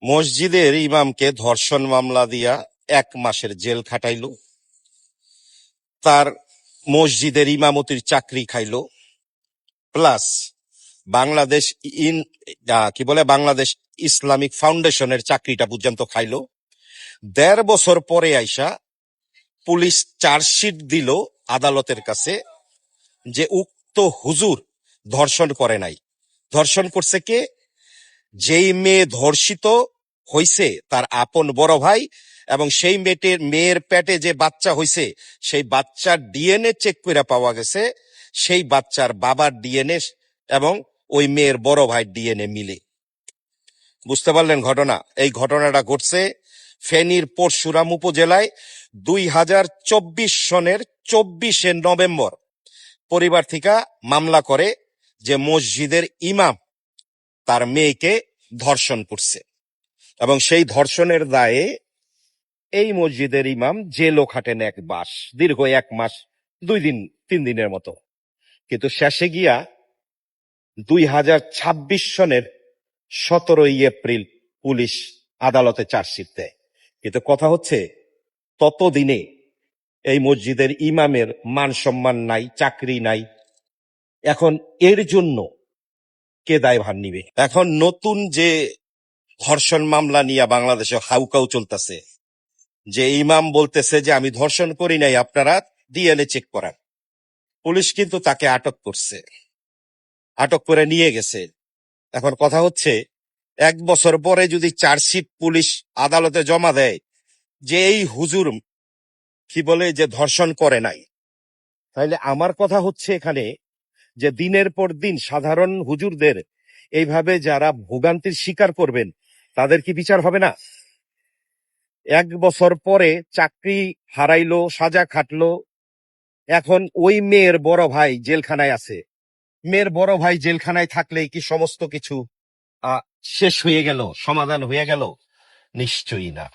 মসজিদের ইমামকে ধর্ষণ মামলা দিয়া 1 মাসের জেল খাটাইলো, তার মসজিদের ইমামতির চাকরি খাইলো, plus Bangladesh in Bangladesh Islamic ফাউন্ডেশনের চাকরিটা পর্যন্ত খাইলো। 1.5 বছর পরে আইসা পুলিশ চার্জশিট দিল আদালতের কাছে যে উক্ত হুজুর ধর্ষণ করে নাই। ধর্ষণ করছে কে? যেই মেয়ে ধর্ষিত হইছে তার আপন বড় ভাই, এবং সেই মেয়ের পেটে যে বাচ্চা হইছে সেই বাচ্চার ডিএনএ চেক করে পাওয়া গেছে সেই বাচ্চার বাবার ডিএনএ এবং ওই মেয়ের বড় ভাইয়ের ডিএনএ মিলে। বুঝতে পারলেন ঘটনা? এই ঘটনাটা ঘটছে ফেনীর পরশুরাম উপজেলায় 2024 সনের 24শে নভেম্বর। পরিবার থেকে মামলা করে যে মসজিদের ইমাম তার মেয়েকে ধর্ষণ করছে, এবং সেই ধর্ষণের দায়ে এই মসজিদের ইমাম জেলও খাটেন দীর্ঘ 1 মাস 2 দিন 3 দিনের মতো। কিন্তু শেষে গিয়া 2026 সনের 17 এপ্রিল পুলিশ আদালতে চার্জশিট দেয়। কিন্তু কথা হচ্ছে, ততদিনে এই মসজিদের ইমামের মান সম্মান নাই, চাকরি নাই। এখন এর জন্য কে দায়ভার নিবে? এখন নতুন যে ধর্ষণ মামলা নিয়ে বাংলাদেশে হাউকাউ চলতেছে, যে ইমাম বলতেছে যে আমি ধর্ষণ করি নাই, আপনারা ডিএনএ চেক করান। পুলিশ কিন্তু তাকে আটক করছে, আটক করে নিয়ে গেছে। এখন কথা হচ্ছে, 1 বছর পরে যদি চার্জশিট পুলিশ আদালতে জমা দেয় যে এই হুজুর যে ধর্ষণ করে নাই, তাহলে আমার কথা হচ্ছে এখানে যে দিনের পর দিন সাধারণ হুজুরদের এইভাবে যারা ভোগান্তির শিকার করবেন তাদের কি বিচার হবে না? 1 বছর পরে চাকরি হারাইলো, সাজা খাটলো, এখন ওই মেয়ের বড় ভাই জেলখানায় আছে। মেয়ের বড় ভাই জেলখানায় থাকলেই কি সমস্ত কিছু শেষ হয়ে গেল, সমাধান হয়ে গেল? নিশ্চয়ই না।